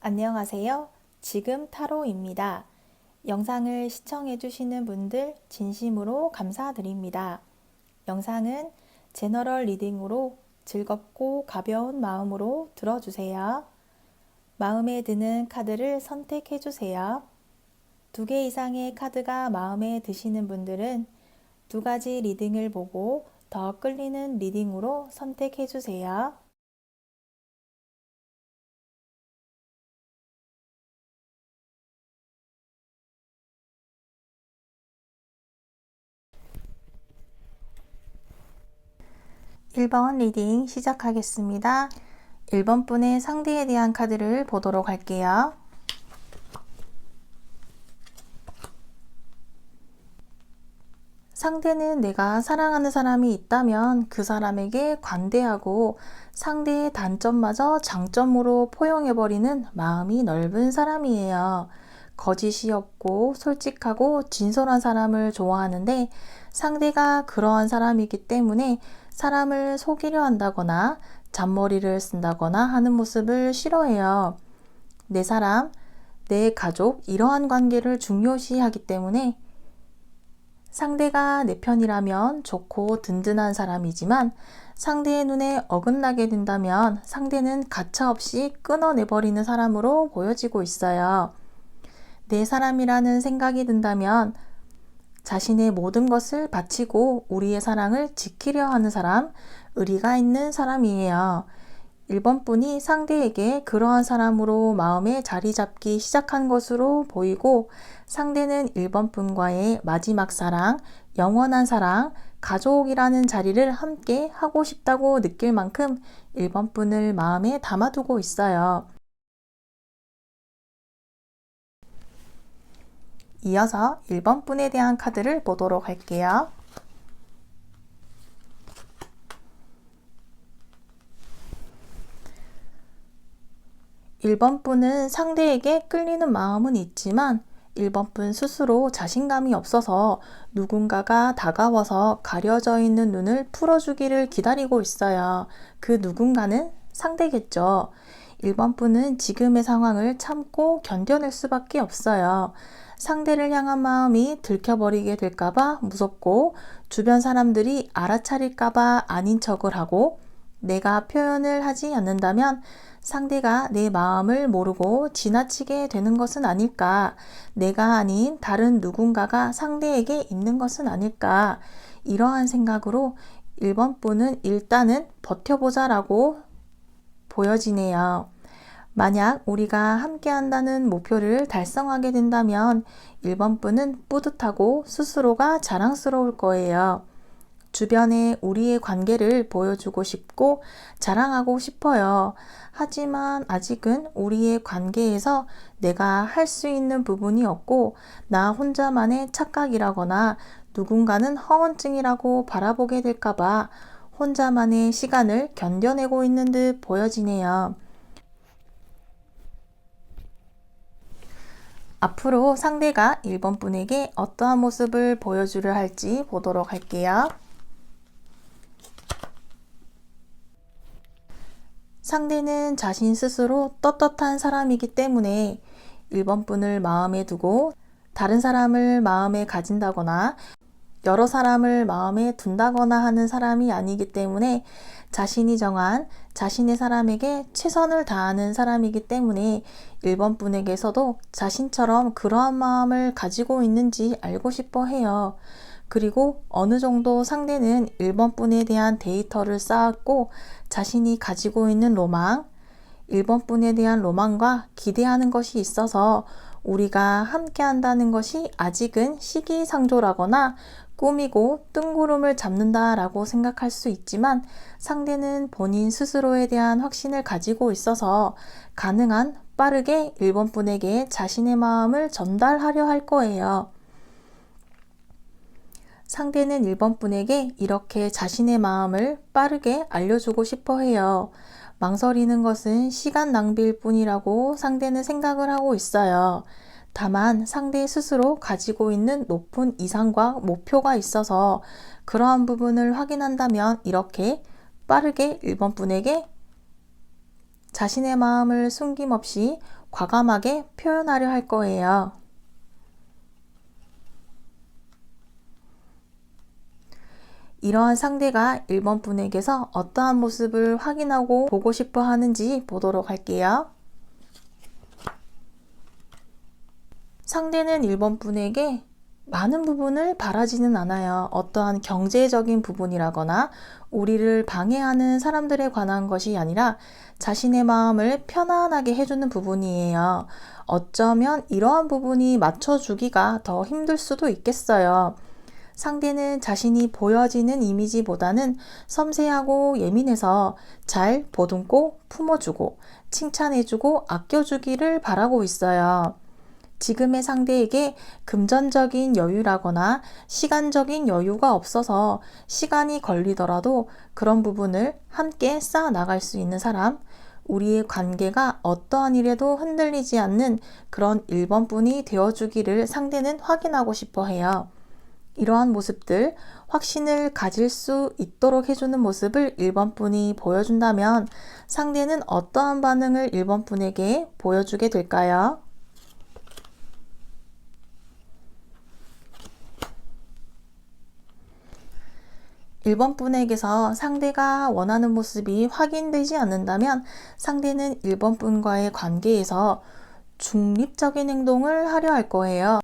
안녕하세요. 지금 타로입니다. 영상을 시청해주시는 분들 진심으로 감사드립니다. 영상은 제너럴 리딩으로 즐겁고 가벼운 마음으로 들어주세요. 마음에 드는 카드를 선택해주세요. 2개 이상의 카드가 마음에 드시는 분들은 2가지 리딩을 보고 더 끌리는 리딩으로 선택해주세요. 1번 리딩 시작하겠습니다. 1번 분의 상대에 대한 카드를 보도록 할게요. 상대는 내가 사랑하는 사람이 있다면 그 사람에게 관대하고 상대의 단점마저 장점으로 포용해버리는 마음이 넓은 사람이에요. 거짓이 없고 솔직하고 진솔한 사람을 좋아하는데 상대가 그러한 사람이기 때문에 사람을 속이려 한다거나 잔머리를 쓴다거나 하는 모습을 싫어해요. 내 사람, 내 가족 이러한 관계를 중요시하기 때문에 상대가 내 편이라면 좋고 든든한 사람이지만 상대의 눈에 어긋나게 된다면 상대는 가차없이 끊어내버리는 사람으로 보여지고 있어요. 내 사람이라는 생각이 든다면 자신의 모든 것을 바치고 우리의 사랑을 지키려 하는 사람, 의리가 있는 사람이에요. 1번 분이 상대에게 그러한 사람으로 마음에 자리 잡기 시작한 것으로 보이고 상대는 1번 분과의 마지막 사랑, 영원한 사랑, 가족이라는 자리를 함께 하고 싶다고 느낄 만큼 1번 분을 마음에 담아두고 있어요. 이어서 1번 분에 대한 카드를 보도록 할게요. 1번 분은 상대에게 끌리는 마음은 있지만 1번 분 스스로 자신감이 없어서 누군가가 다가와서 가려져 있는 눈을 풀어주기를 기다리고 있어요. 그 누군가는 상대겠죠. 1번 분은 지금의 상황을 참고 견뎌낼 수밖에 없어요. 상대를 향한 마음이 들켜버리게 될까봐 무섭고 주변 사람들이 알아차릴까봐 아닌 척을 하고 내가 표현을 하지 않는다면 상대가 내 마음을 모르고 지나치게 되는 것은 아닐까? 내가 아닌 다른 누군가가 상대에게 있는 것은 아닐까? 이러한 생각으로 1번 분은 일단은 버텨보자 라고 보여지네요. 만약 우리가 함께 한다는 목표를 달성하게 된다면 1번 분은 뿌듯하고 스스로가 자랑스러울 거예요. 주변에 우리의 관계를 보여주고 싶고 자랑하고 싶어요. 하지만 아직은 우리의 관계에서 내가 할 수 있는 부분이 없고 나 혼자만의 착각이라거나 누군가는 허언증이라고 바라보게 될까봐 혼자만의 시간을 견뎌내고 있는 듯 보여지네요. 앞으로 상대가 1번 분에게 어떠한 모습을 보여주려 할지 보도록 할게요. 상대는 자신 스스로 떳떳한 사람이기 때문에 1번 분을 마음에 두고 다른 사람을 마음에 가진다거나 여러 사람을 마음에 둔다거나 하는 사람이 아니기 때문에 자신이 정한 자신의 사람에게 최선을 다하는 사람이기 때문에 1번 분에게서도 자신처럼 그러한 마음을 가지고 있는지 알고 싶어 해요. 그리고 어느 정도 상대는 1번 분에 대한 데이터를 쌓았고 자신이 가지고 있는 로망, 1번 분에 대한 로망과 기대하는 것이 있어서 우리가 함께 한다는 것이 아직은 시기상조라거나 꾸미고 뜬구름을 잡는다라고 생각할 수 있지만 상대는 본인 스스로에 대한 확신을 가지고 있어서 가능한 빠르게 1번 분에게 자신의 마음을 전달하려 할 거예요. 상대는 1번 분에게 이렇게 자신의 마음을 빠르게 알려주고 싶어 해요. 망설이는 것은 시간 낭비일 뿐이라고 상대는 생각을 하고 있어요. 다만 상대 스스로 가지고 있는 높은 이상과 목표가 있어서 그러한 부분을 확인한다면 이렇게 빠르게 1번 분에게 자신의 마음을 숨김없이 과감하게 표현하려 할 거예요. 이러한 상대가 1번 분에게서 어떠한 모습을 확인하고 보고 싶어 하는지 보도록 할게요. 상대는 1번 분에게 많은 부분을 바라지는 않아요. 어떠한 경제적인 부분이라거나 우리를 방해하는 사람들에 관한 것이 아니라 자신의 마음을 편안하게 해주는 부분이에요. 어쩌면 이러한 부분이 맞춰주기가 더 힘들 수도 있겠어요. 상대는 자신이 보여지는 이미지보다는 섬세하고 예민해서 잘 보듬고 품어주고 칭찬해주고 아껴주기를 바라고 있어요. 지금의 상대에게 금전적인 여유라거나 시간적인 여유가 없어서 시간이 걸리더라도 그런 부분을 함께 쌓아 나갈 수 있는 사람, 우리의 관계가 어떠한 일에도 흔들리지 않는 그런 1번 분이 되어주기를 상대는 확인하고 싶어 해요. 이러한 모습들, 확신을 가질 수 있도록 해주는 모습을 1번 분이 보여준다면 상대는 어떠한 반응을 1번 분에게 보여주게 될까요? 1번 분에게서 상대가 원하는 모습이 확인되지 않는다면 상대는 1번 분과의 관계에서 중립적인 행동을 하려 할 거예요.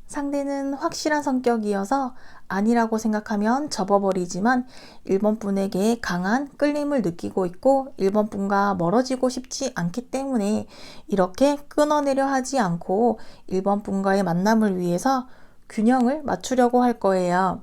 상대는 확실한 성격이어서 아니라고 생각하면 접어버리지만 1번 분에게 강한 끌림을 느끼고 있고 1번 분과 멀어지고 싶지 않기 때문에 이렇게 끊어내려 하지 않고 1번 분과의 만남을 위해서 균형을 맞추려고 할 거예요.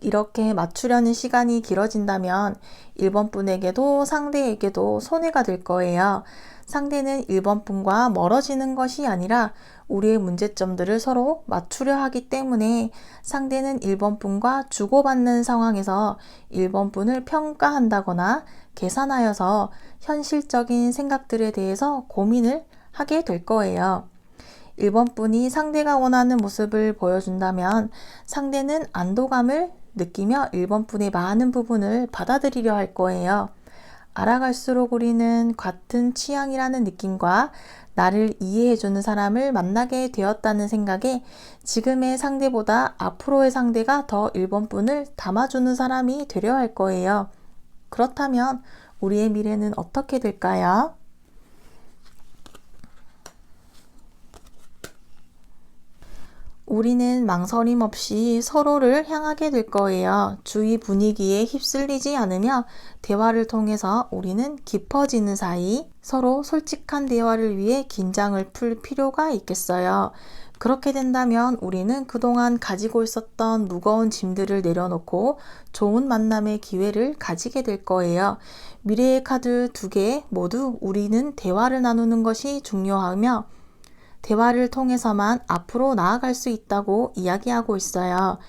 이렇게 맞추려는 시간이 길어진다면 1번 분에게도 상대에게도 손해가 될 거예요. 상대는 1번 분과 멀어지는 것이 아니라 우리의 문제점들을 서로 맞추려 하기 때문에 상대는 1번 분과 주고받는 상황에서 1번 분을 평가한다거나 계산하여서 현실적인 생각들에 대해서 고민을 하게 될 거예요. 1번 분이 상대가 원하는 모습을 보여준다면 상대는 안도감을 느끼며 1번 분의 많은 부분을 받아들이려 할 거예요. 알아갈수록 우리는 같은 취향이라는 느낌과 나를 이해해주는 사람을 만나게 되었다는 생각에 지금의 상대보다 앞으로의 상대가 더 1번 분을 담아주는 사람이 되려 할 거예요. 그렇다면 우리의 미래는 어떻게 될까요? 우리는 망설임 없이 서로를 향하게 될 거예요. 주위 분위기에 휩쓸리지 않으며 대화를 통해서 우리는 깊어지는 사이 서로 솔직한 대화를 위해 긴장을 풀 필요가 있겠어요. 그렇게 된다면 우리는 그동안 가지고 있었던 무거운 짐들을 내려놓고 좋은 만남의 기회를 가지게 될 거예요. 미래의 카드 2개 모두 우리는 대화를 나누는 것이 중요하며 대화를 통해서만 앞으로 나아갈 수 있다고 이야기하고 있어요.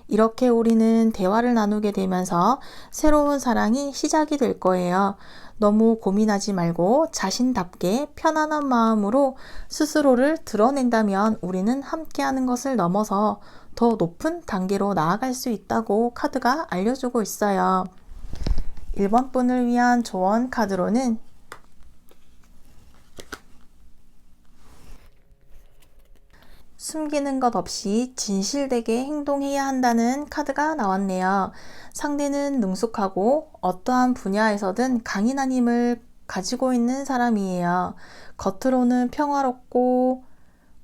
이렇게 우리는 대화를 나누게 되면서 새로운 사랑이 시작이 될 거예요. 너무 고민하지 말고 자신답게 편안한 마음으로 스스로를 드러낸다면 우리는 함께하는 것을 넘어서 더 높은 단계로 나아갈 수 있다고 카드가 알려주고 있어요. 1번 분을 위한 조언 카드로는 숨기는 것 없이 진실되게 행동해야 한다는 카드가 나왔네요. 상대는 능숙하고 어떠한 분야에서든 강인한 힘을 가지고 있는 사람이에요. 겉으로는 평화롭고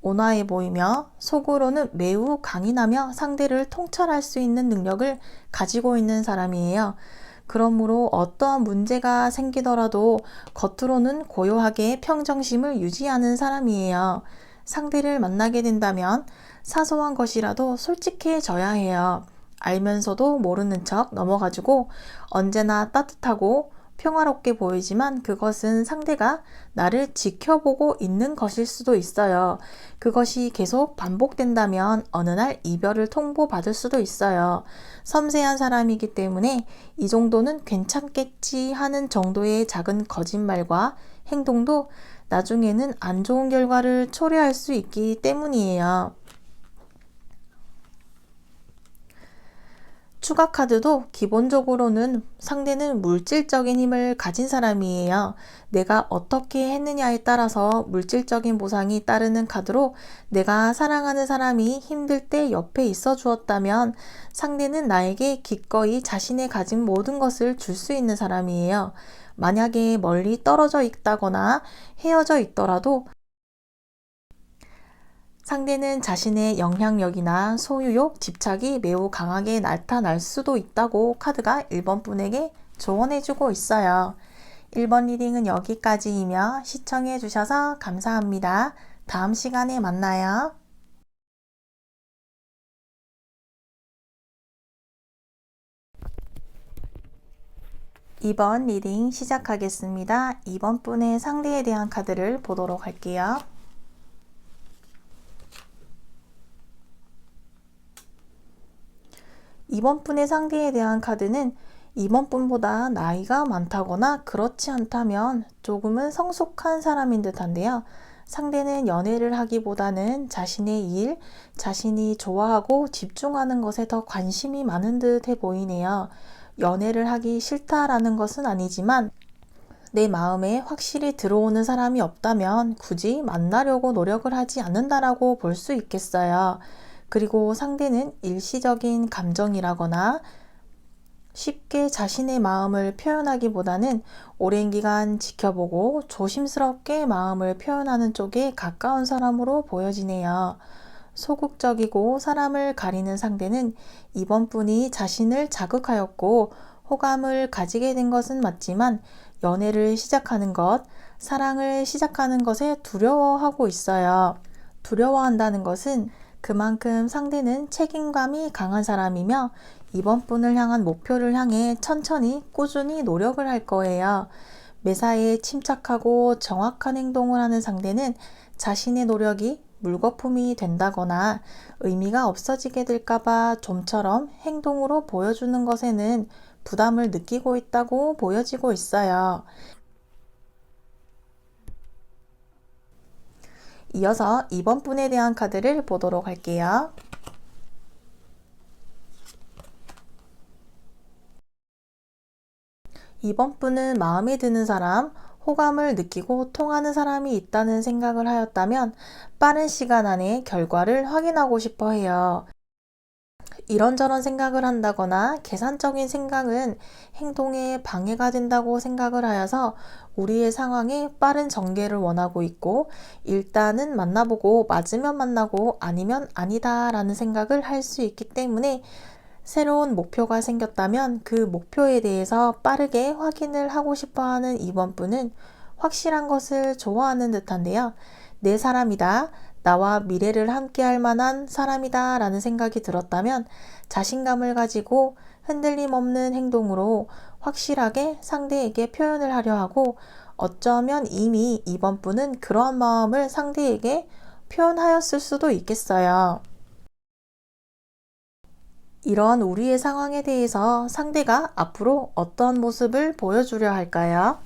온화해 보이며 속으로는 매우 강인하며 상대를 통찰할 수 있는 능력을 가지고 있는 사람이에요. 그러므로 어떠한 문제가 생기더라도 겉으로는 고요하게 평정심을 유지하는 사람이에요. 상대를 만나게 된다면 사소한 것이라도 솔직해져야 해요. 알면서도 모르는 척 넘어가지고 언제나 따뜻하고 평화롭게 보이지만 그것은 상대가 나를 지켜보고 있는 것일 수도 있어요. 그것이 계속 반복된다면 어느 날 이별을 통보받을 수도 있어요. 섬세한 사람이기 때문에 이 정도는 괜찮겠지 하는 정도의 작은 거짓말과 행동도 나중에는 안 좋은 결과를 초래할 수 있기 때문이에요. 추가 카드도 기본적으로는 상대는 물질적인 힘을 가진 사람이에요. 내가 어떻게 했느냐에 따라서 물질적인 보상이 따르는 카드로 내가 사랑하는 사람이 힘들 때 옆에 있어 주었다면 상대는 나에게 기꺼이 자신의 가진 모든 것을 줄 수 있는 사람이에요. 만약에 멀리 떨어져 있다거나 헤어져 있더라도 상대는 자신의 영향력이나 소유욕, 집착이 매우 강하게 나타날 수도 있다고 카드가 1번 분에게 조언해주고 있어요. 1번 리딩은 여기까지이며 시청해주셔서 감사합니다. 다음 시간에 만나요. 2번 리딩 시작하겠습니다. 2번 분의 상대에 대한 카드를 보도록 할게요. 이번 분의 상대에 대한 카드는 이번 분보다 나이가 많다거나 그렇지 않다면 조금은 성숙한 사람인 듯한데요. 상대는 연애를 하기보다는 자신의 일, 자신이 좋아하고 집중하는 것에 더 관심이 많은 듯해 보이네요. 연애를 하기 싫다라는 것은 아니지만 내 마음에 확실히 들어오는 사람이 없다면 굳이 만나려고 노력을 하지 않는다라고 볼 수 있겠어요. 그리고 상대는 일시적인 감정이라거나 쉽게 자신의 마음을 표현하기보다는 오랜 기간 지켜보고 조심스럽게 마음을 표현하는 쪽에 가까운 사람으로 보여지네요. 소극적이고 사람을 가리는 상대는 이번 분이 자신을 자극하였고 호감을 가지게 된 것은 맞지만 연애를 시작하는 것, 사랑을 시작하는 것에 두려워하고 있어요. 두려워한다는 것은 그만큼 상대는 책임감이 강한 사람이며 이번 분을 향한 목표를 향해 천천히 꾸준히 노력을 할 거예요. 매사에 침착하고 정확한 행동을 하는 상대는 자신의 노력이 물거품이 된다거나 의미가 없어지게 될까봐 좀처럼 행동으로 보여주는 것에는 부담을 느끼고 있다고 보여지고 있어요. 이어서 이번 분에 대한 카드를 보도록 할게요. 이번 분은 마음에 드는 사람, 호감을 느끼고 통하는 사람이 있다는 생각을 하였다면 빠른 시간 안에 결과를 확인하고 싶어 해요. 이런저런 생각을 한다거나 계산적인 생각은 행동에 방해가 된다고 생각을 하여서 우리의 상황에 빠른 전개를 원하고 있고 일단은 만나보고 맞으면 만나고 아니면 아니다 라는 생각을 할 수 있기 때문에 새로운 목표가 생겼다면 그 목표에 대해서 빠르게 확인을 하고 싶어 하는 이번 분은 확실한 것을 좋아하는 듯한데요. 내 사람이다. 나와 미래를 함께 할 만한 사람이다 라는 생각이 들었다면 자신감을 가지고 흔들림 없는 행동으로 확실하게 상대에게 표현을 하려 하고 어쩌면 이미 이번 분은 그런 마음을 상대에게 표현하였을 수도 있겠어요. 이런 우리의 상황에 대해서 상대가 앞으로 어떤 모습을 보여주려 할까요?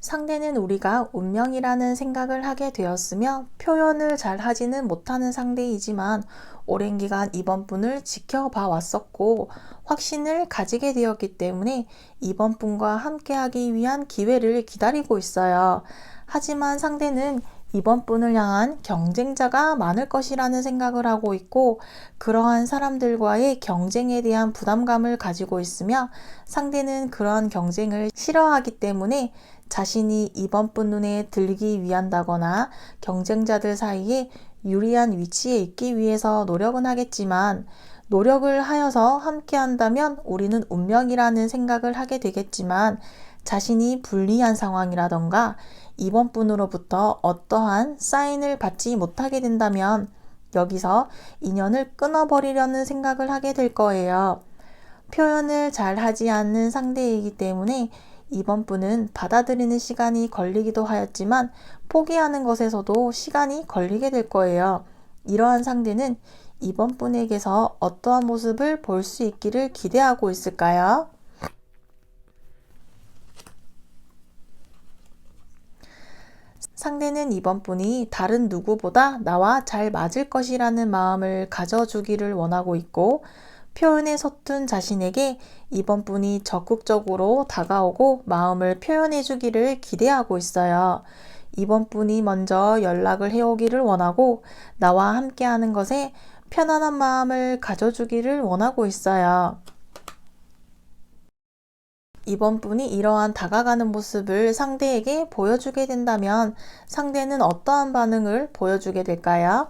상대는 우리가 운명이라는 생각을 하게 되었으며 표현을 잘 하지는 못하는 상대이지만 오랜 기간 이번 분을 지켜봐 왔었고 확신을 가지게 되었기 때문에 이번 분과 함께하기 위한 기회를 기다리고 있어요. 하지만 상대는 이번 분을 향한 경쟁자가 많을 것이라는 생각을 하고 있고 그러한 사람들과의 경쟁에 대한 부담감을 가지고 있으며 상대는 그러한 경쟁을 싫어하기 때문에 자신이 이번 분 눈에 들기 위한다거나 경쟁자들 사이에 유리한 위치에 있기 위해서 노력은 하겠지만 노력을 하여서 함께 한다면 우리는 운명이라는 생각을 하게 되겠지만 자신이 불리한 상황이라던가 이번 분으로부터 어떠한 사인을 받지 못하게 된다면 여기서 인연을 끊어버리려는 생각을 하게 될 거예요. 표현을 잘 하지 않는 상대이기 때문에 이번 분은 받아들이는 시간이 걸리기도 하였지만 포기하는 것에서도 시간이 걸리게 될 거예요. 이러한 상대는 이번 분에게서 어떠한 모습을 볼 수 있기를 기대하고 있을까요? 상대는 이번 분이 다른 누구보다 나와 잘 맞을 것이라는 마음을 가져주기를 원하고 있고, 표현에 서툰 자신에게 이번 분이 적극적으로 다가오고 마음을 표현해 주기를 기대하고 있어요. 이번 분이 먼저 연락을 해오기를 원하고 나와 함께하는 것에 편안한 마음을 가져주기를 원하고 있어요. 이번 분이 이러한 다가가는 모습을 상대에게 보여주게 된다면 상대는 어떠한 반응을 보여주게 될까요?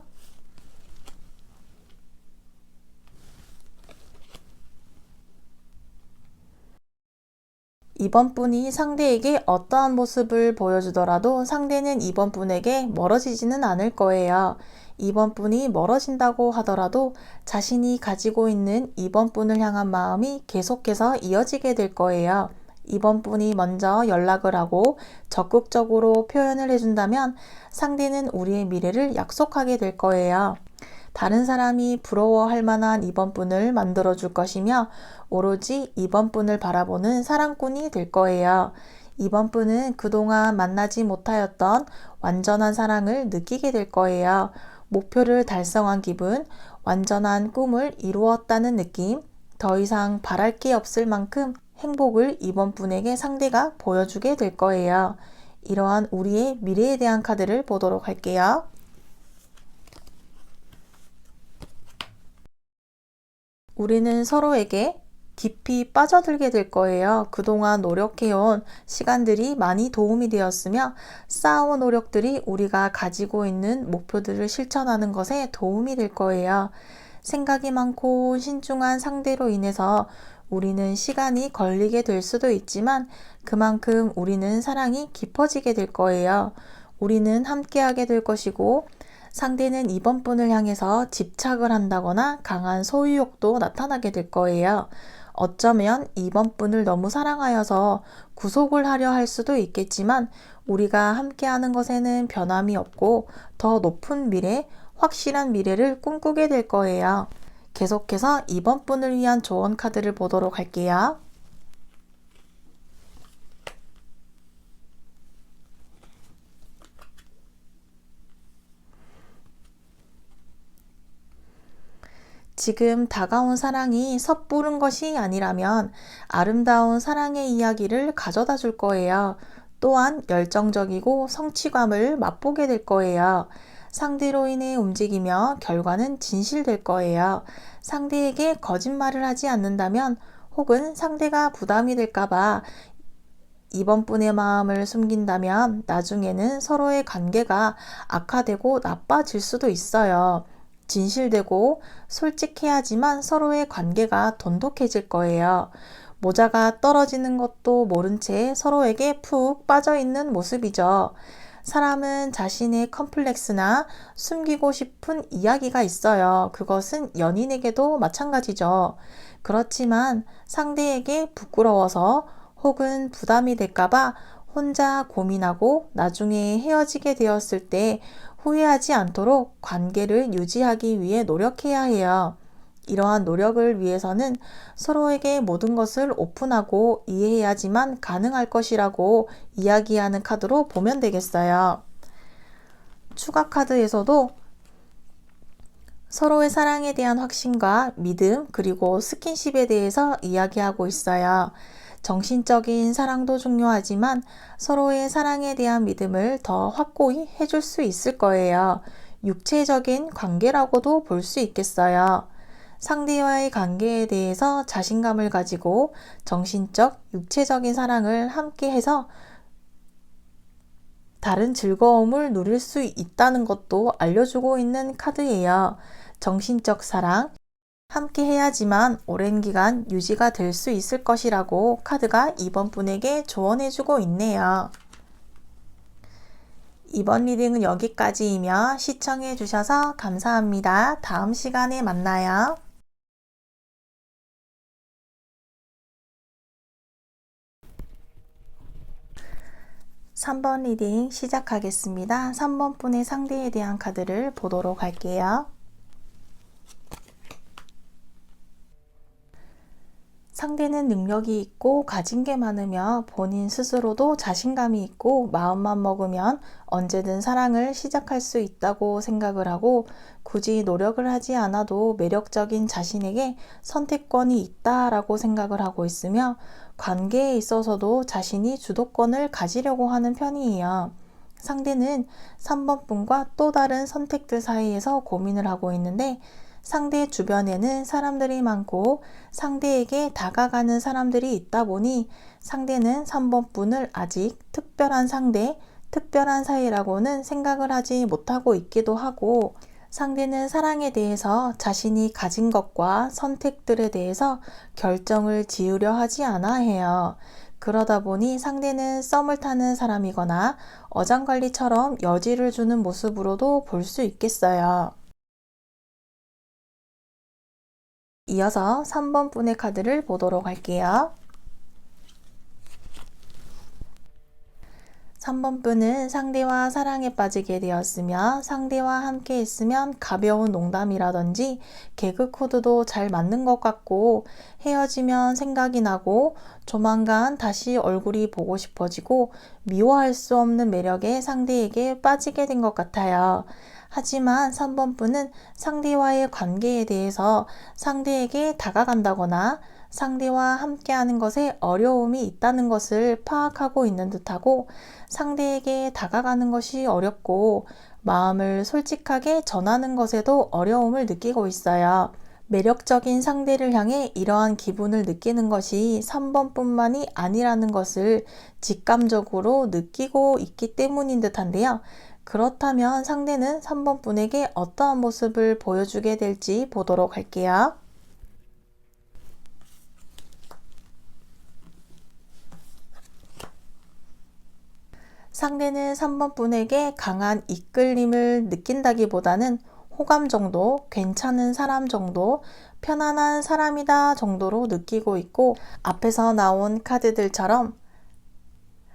이번 분이 상대에게 어떠한 모습을 보여주더라도 상대는 이번 분에게 멀어지지는 않을 거예요. 이번 분이 멀어진다고 하더라도 자신이 가지고 있는 이번 분을 향한 마음이 계속해서 이어지게 될 거예요. 이번 분이 먼저 연락을 하고 적극적으로 표현을 해준다면 상대는 우리의 미래를 약속하게 될 거예요. 다른 사람이 부러워할 만한 이번 분을 만들어 줄 것이며 오로지 이번 분을 바라보는 사랑꾼이 될 거예요. 이번 분은 그동안 만나지 못하였던 완전한 사랑을 느끼게 될 거예요. 목표를 달성한 기분, 완전한 꿈을 이루었다는 느낌, 더 이상 바랄 게 없을 만큼 행복을 이번 분에게 상대가 보여주게 될 거예요. 이러한 우리의 미래에 대한 카드를 보도록 할게요. 우리는 서로에게 깊이 빠져들게 될 거예요. 그동안 노력해온 시간들이 많이 도움이 되었으며 쌓아온 노력들이 우리가 가지고 있는 목표들을 실천하는 것에 도움이 될 거예요. 생각이 많고 신중한 상대로 인해서 우리는 시간이 걸리게 될 수도 있지만 그만큼 우리는 사랑이 깊어지게 될 거예요. 우리는 함께하게 될 것이고 상대는 이번 분을 향해서 집착을 한다거나 강한 소유욕도 나타나게 될 거예요. 어쩌면 이번 분을 너무 사랑하여서 구속을 하려 할 수도 있겠지만 우리가 함께하는 것에는 변함이 없고 더 높은 미래, 확실한 미래를 꿈꾸게 될 거예요. 계속해서 이번 분을 위한 조언 카드를 보도록 할게요. 지금 다가온 사랑이 섣부른 것이 아니라면 아름다운 사랑의 이야기를 가져다 줄 거예요. 또한 열정적이고 성취감을 맛보게 될 거예요. 상대로 인해 움직이며 결과는 진실될 거예요. 상대에게 거짓말을 하지 않는다면 혹은 상대가 부담이 될까봐 이번 분의 마음을 숨긴다면 나중에는 서로의 관계가 악화되고 나빠질 수도 있어요. 진실되고 솔직해야지만 서로의 관계가 돈독해질 거예요. 모자가 떨어지는 것도 모른 채 서로에게 푹 빠져 있는 모습이죠. 사람은 자신의 컴플렉스나 숨기고 싶은 이야기가 있어요. 그것은 연인에게도 마찬가지죠. 그렇지만 상대에게 부끄러워서 혹은 부담이 될까봐 혼자 고민하고 나중에 헤어지게 되었을 때 후회하지 않도록 관계를 유지하기 위해 노력해야 해요. 이러한 노력을 위해서는 서로에게 모든 것을 오픈하고 이해해야지만 가능할 것이라고 이야기하는 카드로 보면 되겠어요. 추가 카드에서도 서로의 사랑에 대한 확신과 믿음 그리고 스킨십에 대해서 이야기하고 있어요. 정신적인 사랑도 중요하지만 서로의 사랑에 대한 믿음을 더 확고히 해줄 수 있을 거예요. 육체적인 관계라고도 볼 수 있겠어요. 상대와의 관계에 대해서 자신감을 가지고 정신적, 육체적인 사랑을 함께 해서 다른 즐거움을 누릴 수 있다는 것도 알려주고 있는 카드예요. 정신적 사랑, 함께 해야지만 오랜 기간 유지가 될 수 있을 것이라고 카드가 이번 분에게 조언해주고 있네요. 이번 리딩은 여기까지이며 시청해주셔서 감사합니다. 다음 시간에 만나요. 3번 리딩 시작하겠습니다. 3번 분의 상대에 대한 카드를 보도록 할게요. 상대는 능력이 있고 가진 게 많으며 본인 스스로도 자신감이 있고 마음만 먹으면 언제든 사랑을 시작할 수 있다고 생각을 하고 굳이 노력을 하지 않아도 매력적인 자신에게 선택권이 있다라고 생각을 하고 있으며 관계에 있어서도 자신이 주도권을 가지려고 하는 편이에요. 상대는 3번 분과 또 다른 선택들 사이에서 고민을 하고 있는데 상대 주변에는 사람들이 많고 상대에게 다가가는 사람들이 있다 보니 상대는 3번 분을 아직 특별한 상대, 특별한 사이라고는 생각을 하지 못하고 있기도 하고 상대는 사랑에 대해서 자신이 가진 것과 선택들에 대해서 결정을 지으려 하지 않아 해요. 그러다 보니 상대는 썸을 타는 사람이거나 어장관리처럼 여지를 주는 모습으로도 볼 수 있겠어요. 이어서 3번 분의 카드를 보도록 할게요. 3번 분은 상대와 사랑에 빠지게 되었으며 상대와 함께 있으면 가벼운 농담이라든지 개그 코드도 잘 맞는 것 같고 헤어지면 생각이 나고 조만간 다시 얼굴이 보고 싶어지고 미워할 수 없는 매력에 상대에게 빠지게 된 것 같아요. 하지만 3번 분은 상대와의 관계에 대해서 상대에게 다가간다거나 상대와 함께하는 것에 어려움이 있다는 것을 파악하고 있는 듯하고 상대에게 다가가는 것이 어렵고 마음을 솔직하게 전하는 것에도 어려움을 느끼고 있어요. 매력적인 상대를 향해 이러한 기분을 느끼는 것이 3번 뿐만이 아니라는 것을 직감적으로 느끼고 있기 때문인 듯한데요. 그렇다면 상대는 3번 분에게 어떠한 모습을 보여주게 될지 보도록 할게요. 상대는 3번 분에게 강한 이끌림을 느낀다기보다는 호감 정도, 괜찮은 사람 정도, 편안한 사람이다 정도로 느끼고 있고 앞에서 나온 카드들처럼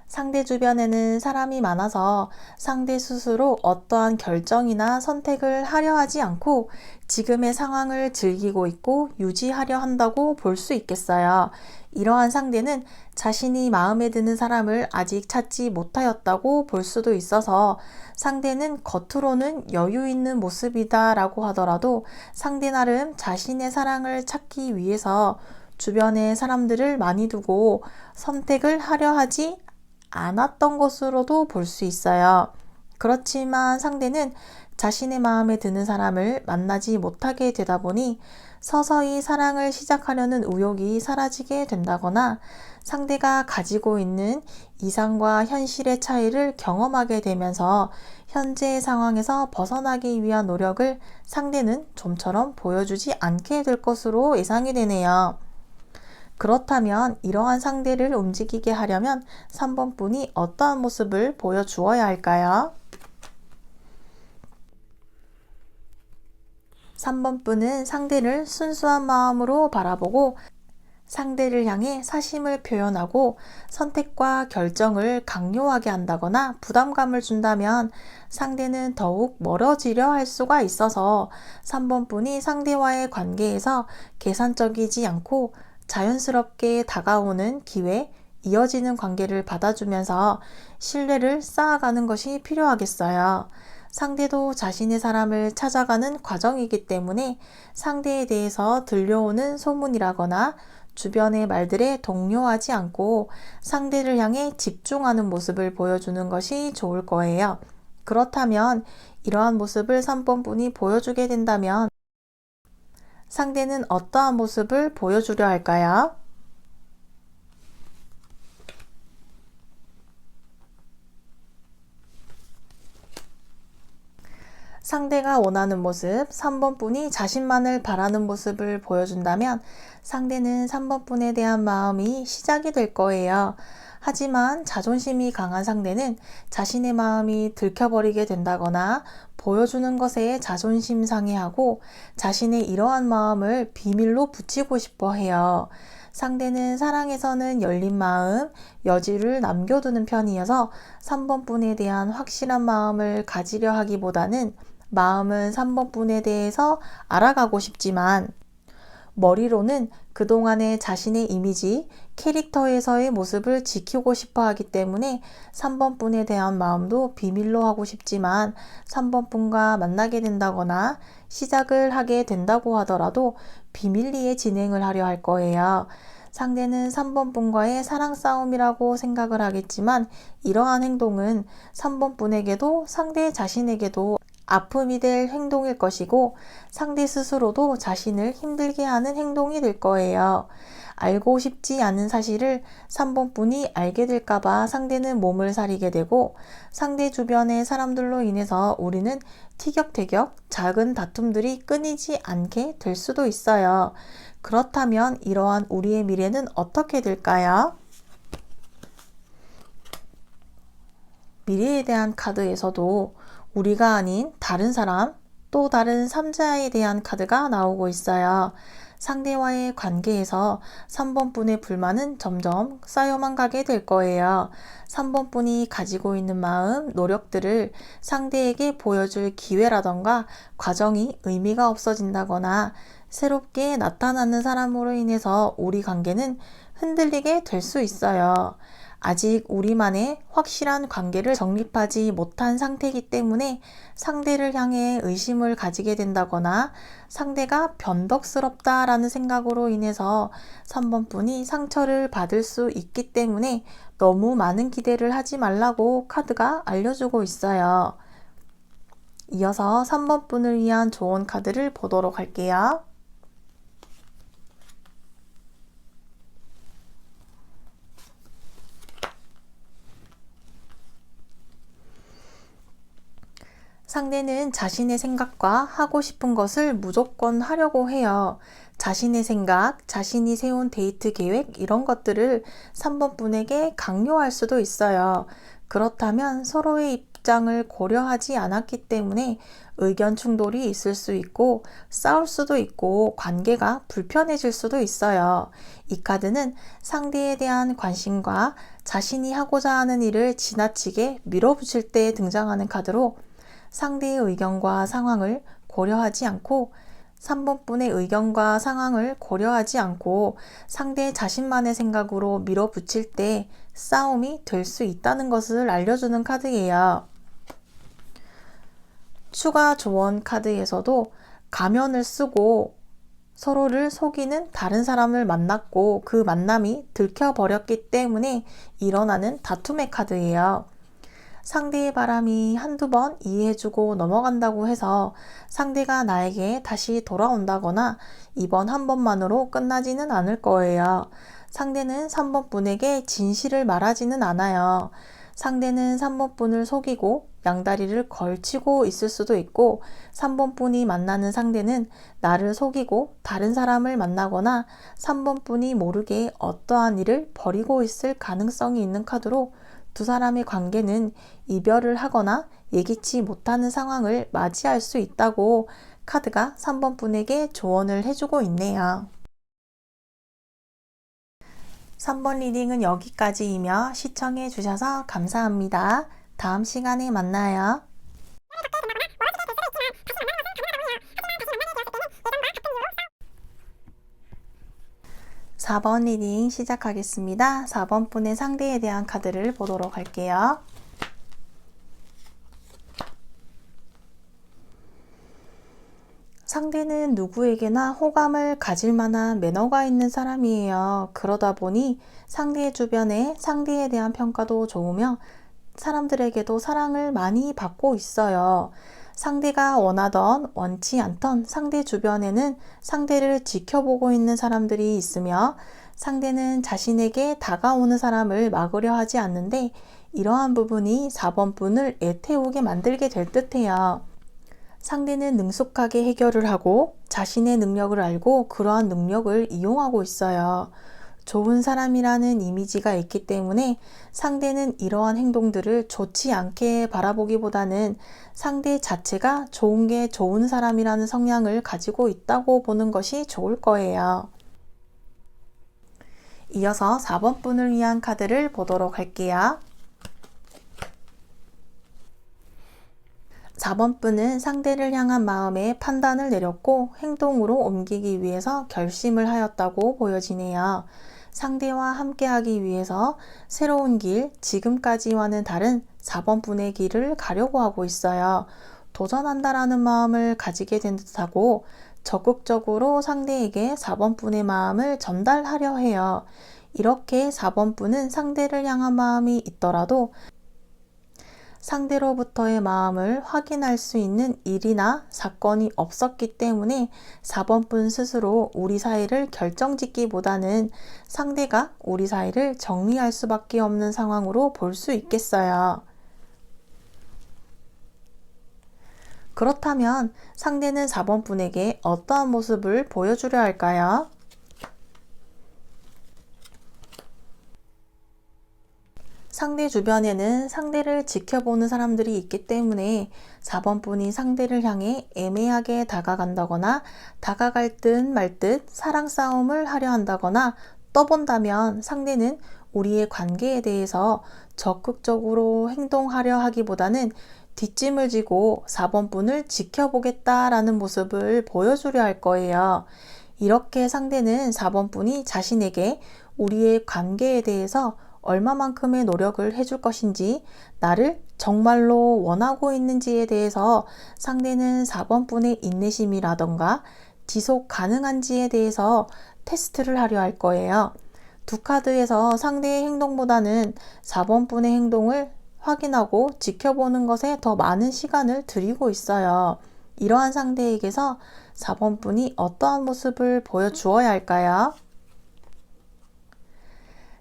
상대 주변에는 사람이 많아서 상대 스스로 어떠한 결정이나 선택을 하려 하지 않고 지금의 상황을 즐기고 있고 유지하려 한다고 볼 수 있겠어요. 이러한 상대는 자신이 마음에 드는 사람을 아직 찾지 못하였다고 볼 수도 있어서 상대는 겉으로는 여유 있는 모습이다 라고 하더라도 상대 나름 자신의 사랑을 찾기 위해서 주변에 사람들을 많이 두고 선택을 하려 하지 않았던 것으로도 볼 수 있어요. 그렇지만 상대는 자신의 마음에 드는 사람을 만나지 못하게 되다 보니 서서히 사랑을 시작하려는 의욕이 사라지게 된다거나 상대가 가지고 있는 이상과 현실의 차이를 경험하게 되면서 현재의 상황에서 벗어나기 위한 노력을 상대는 좀처럼 보여주지 않게 될 것으로 예상이 되네요. 그렇다면 이러한 상대를 움직이게 하려면 3번 분이 어떠한 모습을 보여주어야 할까요? 3번 분은 상대를 순수한 마음으로 바라보고 상대를 향해 사심을 표현하고 선택과 결정을 강요하게 한다거나 부담감을 준다면 상대는 더욱 멀어지려 할 수가 있어서 3번 분이 상대와의 관계에서 계산적이지 않고 자연스럽게 다가오는 기회, 이어지는 관계를 받아주면서 신뢰를 쌓아가는 것이 필요하겠어요. 상대도 자신의 사람을 찾아가는 과정이기 때문에 상대에 대해서 들려오는 소문이라거나 주변의 말들에 동요하지 않고 상대를 향해 집중하는 모습을 보여주는 것이 좋을 거예요. 그렇다면 이러한 모습을 3번 분이 보여주게 된다면 상대는 어떠한 모습을 보여주려 할까요? 상대가 원하는 모습, 3번 분이 자신만을 바라는 모습을 보여준다면 상대는 3번 분에 대한 마음이 시작이 될 거예요. 하지만 자존심이 강한 상대는 자신의 마음이 들켜버리게 된다거나 보여주는 것에 자존심 상해하고 자신의 이러한 마음을 비밀로 붙이고 싶어 해요. 상대는 사랑에서는 열린 마음, 여지를 남겨두는 편이어서 3번 분에 대한 확실한 마음을 가지려 하기보다는 마음은 3번 분에 대해서 알아가고 싶지만 머리로는 그동안의 자신의 이미지, 캐릭터에서의 모습을 지키고 싶어 하기 때문에 3번 분에 대한 마음도 비밀로 하고 싶지만 3번 분과 만나게 된다거나 시작을 하게 된다고 하더라도 비밀리에 진행을 하려 할 거예요. 상대는 3번 분과의 사랑 싸움이라고 생각을 하겠지만 이러한 행동은 3번 분에게도 상대 자신에게도 아픔이 될 행동일 것이고 상대 스스로도 자신을 힘들게 하는 행동이 될 거예요. 알고 싶지 않은 사실을 3번 분이 알게 될까봐 상대는 몸을 사리게 되고 상대 주변의 사람들로 인해서 우리는 티격태격 작은 다툼들이 끊이지 않게 될 수도 있어요. 그렇다면 이러한 우리의 미래는 어떻게 될까요? 미래에 대한 카드에서도 우리가 아닌 다른 사람, 또 다른 3자에 대한 카드가 나오고 있어요. 상대와의 관계에서 3번 분의 불만은 점점 쌓여만 가게 될 거예요. 3번 분이 가지고 있는 마음, 노력들을 상대에게 보여줄 기회라던가 과정이 의미가 없어진다거나 새롭게 나타나는 사람으로 인해서 우리 관계는 흔들리게 될 수 있어요. 아직 우리만의 확실한 관계를 정립하지 못한 상태이기 때문에 상대를 향해 의심을 가지게 된다거나 상대가 변덕스럽다라는 생각으로 인해서 3번 분이 상처를 받을 수 있기 때문에 너무 많은 기대를 하지 말라고 카드가 알려주고 있어요. 이어서 3번 분을 위한 조언 카드를 보도록 할게요. 상대는 자신의 생각과 하고 싶은 것을 무조건 하려고 해요. 자신의 생각, 자신이 세운 데이트 계획 이런 것들을 3번 분에게 강요할 수도 있어요. 그렇다면 서로의 입장을 고려하지 않았기 때문에 의견 충돌이 있을 수 있고 싸울 수도 있고 관계가 불편해질 수도 있어요. 이 카드는 상대에 대한 관심과 자신이 하고자 하는 일을 지나치게 밀어붙일 때 등장하는 카드로 상대의 의견과 상황을 고려하지 않고 3번 분의 의견과 상황을 고려하지 않고 상대 자신만의 생각으로 밀어붙일 때 싸움이 될 수 있다는 것을 알려주는 카드예요. 추가 조언 카드에서도 가면을 쓰고 서로를 속이는 다른 사람을 만났고 그 만남이 들켜버렸기 때문에 일어나는 다툼의 카드예요. 상대의 바람이 한두 번 이해해주고 넘어간다고 해서 상대가 나에게 다시 돌아온다거나 이번 한 번만으로 끝나지는 않을 거예요. 상대는 3번 분에게 진실을 말하지는 않아요. 상대는 3번 분을 속이고 양다리를 걸치고 있을 수도 있고 3번 분이 만나는 상대는 나를 속이고 다른 사람을 만나거나 3번 분이 모르게 어떠한 일을 벌이고 있을 가능성이 있는 카드로 두 사람의 관계는 이별을 하거나 예기치 못하는 상황을 맞이할 수 있다고 카드가 3번 분에게 조언을 해주고 있네요. 3번 리딩은 여기까지이며 시청해 주셔서 감사합니다. 다음 시간에 만나요. 4번 리딩 시작하겠습니다. 4번 분의 상대에 대한 카드를 보도록 할게요. 상대는 누구에게나 호감을 가질 만한 매너가 있는 사람이에요. 그러다 보니 상대의 주변에 상대에 대한 평가도 좋으며 사람들에게도 사랑을 많이 받고 있어요. 상대가 원하던 원치 않던 상대 주변에는 상대를 지켜보고 있는 사람들이 있으며 상대는 자신에게 다가오는 사람을 막으려 하지 않는데 이러한 부분이 4번 분을 애태우게 만들게 될 듯해요. 상대는 능숙하게 해결을 하고 자신의 능력을 알고 그러한 능력을 이용하고 있어요. 좋은 사람이라는 이미지가 있기 때문에 상대는 이러한 행동들을 좋지 않게 바라보기보다는 상대 자체가 좋은 게 좋은 사람이라는 성향을 가지고 있다고 보는 것이 좋을 거예요. 이어서 4번 분을 위한 카드를 보도록 할게요. 4번분은 상대를 향한 마음의 판단을 내렸고 행동으로 옮기기 위해서 결심을 하였다고 보여지네요. 상대와 함께하기 위해서 새로운 길, 지금까지와는 다른 4번분의 길을 가려고 하고 있어요. 도전한다라는 마음을 가지게 된 듯하고 적극적으로 상대에게 4번분의 마음을 전달하려 해요. 이렇게 4번분은 상대를 향한 마음이 있더라도 상대로부터의 마음을 확인할 수 있는 일이나 사건이 없었기 때문에 4번분 스스로 우리 사이를 결정짓기보다는 상대가 우리 사이를 정리할 수밖에 없는 상황으로 볼 수 있겠어요. 그렇다면 상대는 4번분에게 어떠한 모습을 보여주려 할까요? 상대 주변에는 상대를 지켜보는 사람들이 있기 때문에 4번분이 상대를 향해 애매하게 다가간다거나 다가갈 듯 말 듯 사랑 싸움을 하려 한다거나 떠본다면 상대는 우리의 관계에 대해서 적극적으로 행동하려 하기보다는 뒷짐을 지고 4번분을 지켜보겠다라는 모습을 보여주려 할 거예요. 이렇게 상대는 4번분이 자신에게 우리의 관계에 대해서 얼마만큼의 노력을 해줄 것인지, 나를 정말로 원하고 있는지에 대해서 상대는 4번분의 인내심이라던가 지속 가능한지에 대해서 테스트를 하려 할 거예요. 두 카드에서 상대의 행동보다는 4번분의 행동을 확인하고 지켜보는 것에 더 많은 시간을 들이고 있어요. 이러한 상대에게서 4번분이 어떠한 모습을 보여주어야 할까요?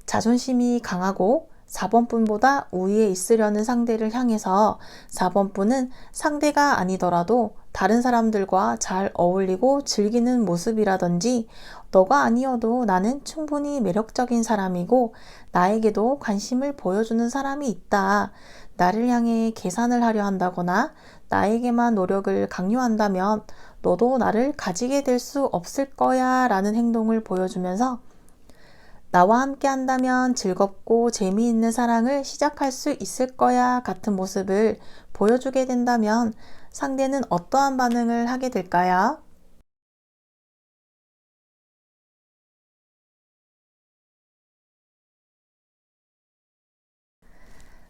자존심이 강하고 4번분보다 우위에 있으려는 상대를 향해서 4번분은 상대가 아니더라도 다른 사람들과 잘 어울리고 즐기는 모습이라든지 너가 아니어도 나는 충분히 매력적인 사람이고 나에게도 관심을 보여주는 사람이 있다. 나를 향해 계산을 하려 한다거나 나에게만 노력을 강요한다면 너도 나를 가지게 될 수 없을 거야 라는 행동을 보여주면서 나와 함께 한다면 즐겁고 재미있는 사랑을 시작할 수 있을 거야 같은 모습을 보여주게 된다면 상대는 어떠한 반응을 하게 될까요?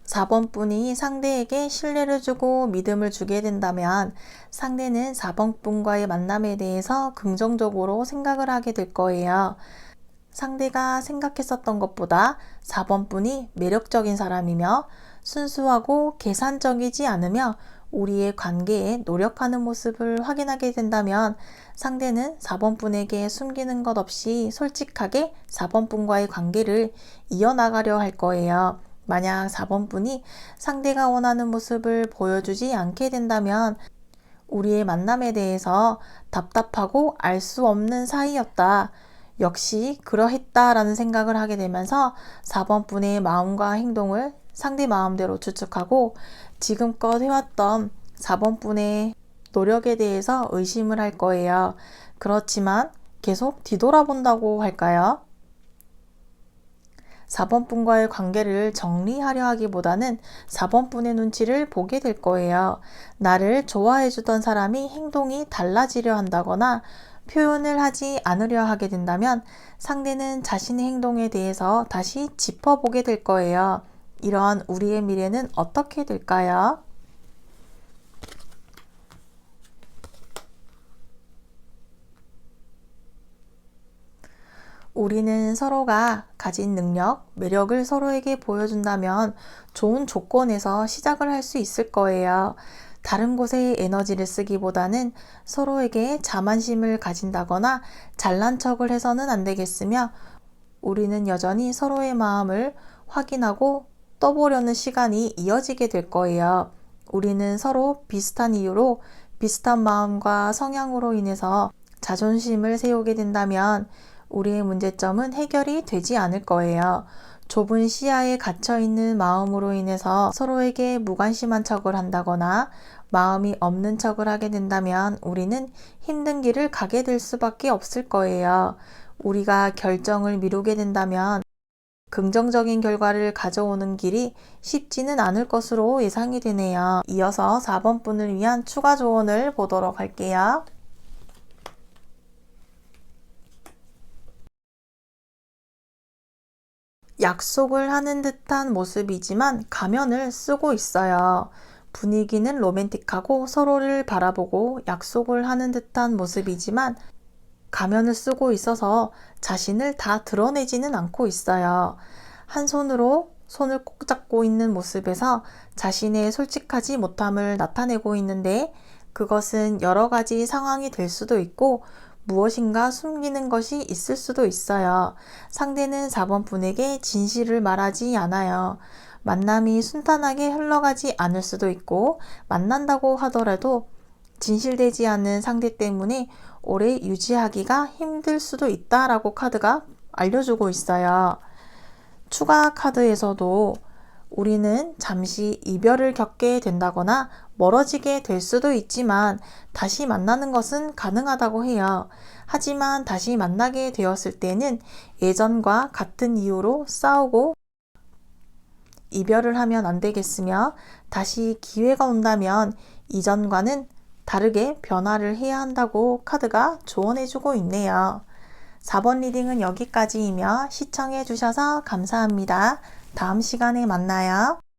4번분이 상대에게 신뢰를 주고 믿음을 주게 된다면 상대는 4번분과의 만남에 대해서 긍정적으로 생각을 하게 될 거예요. 상대가 생각했었던 것보다 4번분이 매력적인 사람이며 순수하고 계산적이지 않으며 우리의 관계에 노력하는 모습을 확인하게 된다면 상대는 4번분에게 숨기는 것 없이 솔직하게 4번분과의 관계를 이어나가려 할 거예요. 만약 4번분이 상대가 원하는 모습을 보여주지 않게 된다면 우리의 만남에 대해서 답답하고 알 수 없는 사이였다. 역시 그러했다라는 생각을 하게 되면서 4번분의 마음과 행동을 상대 마음대로 추측하고 지금껏 해왔던 4번분의 노력에 대해서 의심을 할 거예요. 그렇지만 계속 뒤돌아본다고 할까요? 4번분과의 관계를 정리하려 하기보다는 4번분의 눈치를 보게 될 거예요. 나를 좋아해주던 사람이 행동이 달라지려 한다거나 표현을 하지 않으려 하게 된다면 상대는 자신의 행동에 대해서 다시 짚어보게 될 거예요. 이러한 우리의 미래는 어떻게 될까요? 우리는 서로가 가진 능력, 매력을 서로에게 보여준다면 좋은 조건에서 시작을 할 수 있을 거예요. 다른 곳에 에너지를 쓰기보다는 서로에게 자만심을 가진다거나 잘난 척을 해서는 안 되겠으며 우리는 여전히 서로의 마음을 확인하고 떠보려는 시간이 이어지게 될 거예요. 우리는 서로 비슷한 이유로 비슷한 마음과 성향으로 인해서 자존심을 세우게 된다면 우리의 문제점은 해결이 되지 않을 거예요. 좁은 시야에 갇혀있는 마음으로 인해서 서로에게 무관심한 척을 한다거나 마음이 없는 척을 하게 된다면 우리는 힘든 길을 가게 될 수밖에 없을 거예요. 우리가 결정을 미루게 된다면 긍정적인 결과를 가져오는 길이 쉽지는 않을 것으로 예상이 되네요. 이어서 4번 분을 위한 추가 조언을 보도록 할게요. 약속을 하는 듯한 모습이지만 가면을 쓰고 있어요. 분위기는 로맨틱하고 서로를 바라보고 약속을 하는 듯한 모습이지만 가면을 쓰고 있어서 자신을 다 드러내지는 않고 있어요. 한 손으로 손을 꼭 잡고 있는 모습에서 자신의 솔직하지 못함을 나타내고 있는데 그것은 여러 가지 상황이 될 수도 있고 무엇인가 숨기는 것이 있을 수도 있어요. 상대는 4번 분에게 진실을 말하지 않아요. 만남이 순탄하게 흘러가지 않을 수도 있고 만난다고 하더라도 진실되지 않는 상대 때문에 오래 유지하기가 힘들 수도 있다라고 카드가 알려주고 있어요. 추가 카드에서도 우리는 잠시 이별을 겪게 된다거나 멀어지게 될 수도 있지만 다시 만나는 것은 가능하다고 해요. 하지만 다시 만나게 되었을 때는 예전과 같은 이유로 싸우고 이별을 하면 안 되겠으며 다시 기회가 온다면 이전과는 다르게 변화를 해야 한다고 카드가 조언해주고 있네요. 4번 리딩은 여기까지이며 시청해 주셔서 감사합니다. 다음 시간에 만나요.